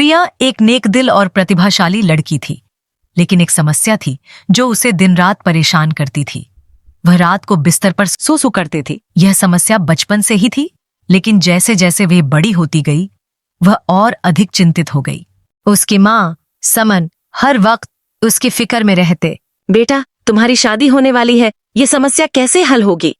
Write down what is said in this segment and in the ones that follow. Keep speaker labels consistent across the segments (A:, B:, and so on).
A: प्रिया एक नेक दिल और प्रतिभाशाली लड़की थी, लेकिन एक समस्या थी जो उसे दिन रात परेशान करती थी। वह रात को बिस्तर पर सो करती थी। यह समस्या बचपन से ही थी, लेकिन जैसे जैसे वह बड़ी होती गई वह और अधिक चिंतित हो गई।
B: उसकी माँ समन हर वक्त उसकी फिक्र में रहते। बेटा, तुम्हारी शादी होने वाली है, ये समस्या कैसे हल होगी?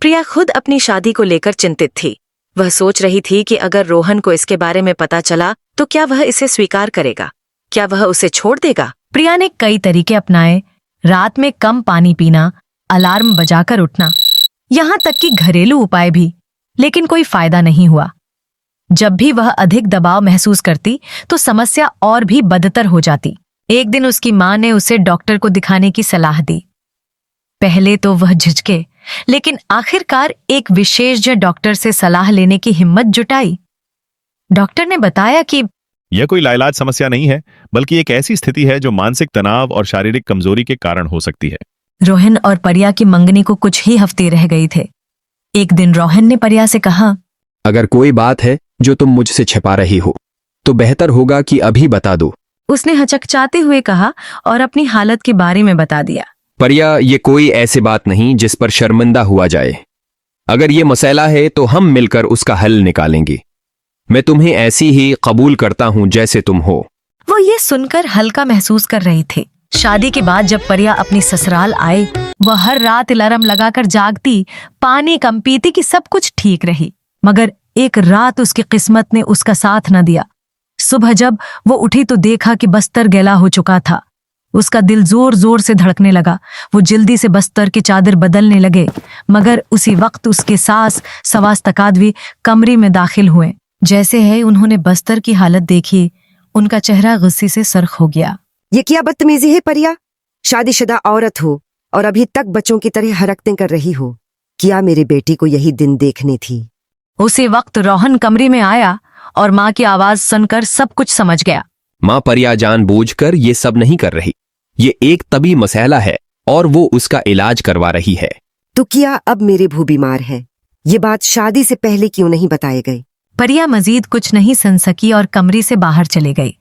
B: प्रिया खुद अपनी शादी को लेकर चिंतित थी। वह सोच रही थी कि अगर रोहन को इसके बारे में पता चला तो क्या वह इसे स्वीकार करेगा, क्या वह उसे छोड़ देगा?
A: प्रिया ने कई तरीके अपनाए, रात में कम पानी पीना, अलार्म बजाकर उठना, यहाँ तक कि घरेलू उपाय भी, लेकिन कोई फायदा नहीं हुआ। जब भी वह अधिक दबाव महसूस करती तो समस्या और भी बदतर हो जाती। एक दिन उसकी माँ ने उसे डॉक्टर को दिखाने की सलाह दी। पहले तो वह झिझके, लेकिन आखिरकार एक विशेषज्ञ डॉक्टर से सलाह लेने की हिम्मत जुटाई। डॉक्टर ने बताया कि
C: यह कोई लाइलाज समस्या नहीं है, बल्कि एक ऐसी स्थिति है जो मानसिक तनाव और शारीरिक कमजोरी के कारण हो सकती है।
A: रोहन और परिया की मंगनी को कुछ ही हफ्ते रह गए थे। एक दिन रोहन ने परिया से कहा,
D: अगर कोई बात है जो तुम मुझसे छिपा रही हो तो बेहतर होगा कि अभी बता दो।
A: उसने हचकचाते हुए कहा और अपनी हालत के बारे में बता दिया।
D: परिया, ये कोई ऐसी बात नहीं जिस पर शर्मिंदा हुआ जाए। अगर ये मसला है तो हम मिलकर उसका हल निकालेंगे। मैं तुम्हें ऐसी ही कबूल करता हूँ जैसे तुम हो।
A: वो ये सुनकर हल्का महसूस कर रही थी। शादी के बाद जब परिया अपनी ससुराल आए, वह हर रात अलार्म लगाकर जागती, पानी कम पीती कि सब कुछ ठीक रही। मगर एक रात उसकी किस्मत ने उसका साथ न दिया। सुबह जब वो उठी तो देखा कि बस्तर गैला हो चुका था। उसका दिल जोर जोर से धड़कने लगा। वो जल्दी से बस्तर की चादर बदलने लगे, मगर उसी वक्त उसके सास सवास तकादवी कमरे में दाखिल हुए। जैसे है उन्होंने बस्तर की हालत देखी, उनका चेहरा गुस्से से सरख हो गया।
E: ये क्या बदतमीजी है परिया? शादीशुदा औरत हो और अभी तक बच्चों की तरह हरकतें कर रही हो। क्या मेरी बेटी को यही दिन देखनी थी?
A: उसी वक्त रोहन कमरे में आया और माँ की आवाज सुनकर सब कुछ समझ गया।
D: माँ, परिया जानबूझकर ये सब नहीं कर रही। ये एक तबी मसला है और वो उसका इलाज करवा रही है।
E: तो क्या अब मेरे भू बीमार है? ये बात शादी से पहले क्यों नहीं बताए गए?
A: परिया मजीद कुछ नहीं सुन सकी और कमरे से बाहर चली गई।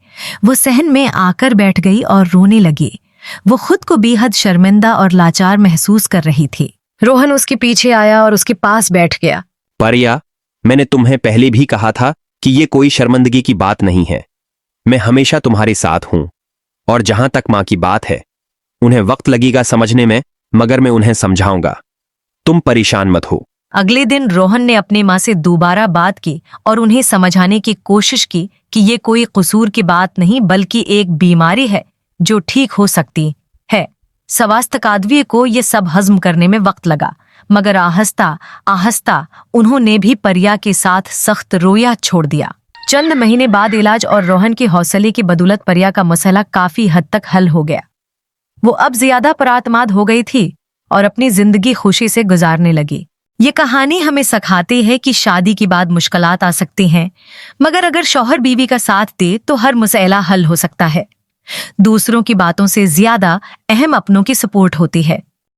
A: वो सहन में आकर बैठ गई और रोने लगी। वो खुद को बेहद शर्मिंदा और लाचार महसूस कर रही थी।
B: रोहन उसके पीछे आया और उसके पास बैठ गया।
D: परिया, मैंने तुम्हें पहले भी कहा था कि ये कोई शर्मिंदगी की बात नहीं है। मैं हमेशा तुम्हारे साथ हूं, और जहां तक मां की बात है, उन्हें वक्त लगेगा समझने में, मगर मैं उन्हें समझाऊंगा। तुम परेशान मत हो।
A: अगले दिन रोहन ने अपनी माँ से दोबारा बात की और उन्हें समझाने की कोशिश की कि ये कोई कसूर की बात नहीं, बल्कि एक बीमारी है जो ठीक हो सकती है। सवास तकादवी को ये सब हजम करने में वक्त लगा, मगर आहिस्ता आहिस्ता उन्होंने भी परिया के साथ सख्त रोया छोड़ दिया। चंद महीने बाद इलाज और रोहन के हौसले की बदौलत परिया का मसला काफी हद तक हल हो गया। वो अब ज्यादा परातमाद हो गई थी और अपनी जिंदगी खुशी से गुजारने लगी। ये कहानी हमें सिखाती है कि शादी के बाद मुश्किलात आ सकती हैं, मगर अगर शौहर बीवी का साथ दे तो हर मसला हल हो सकता है। दूसरों की बातों से ज्यादा अहम अपनों की सपोर्ट होती है।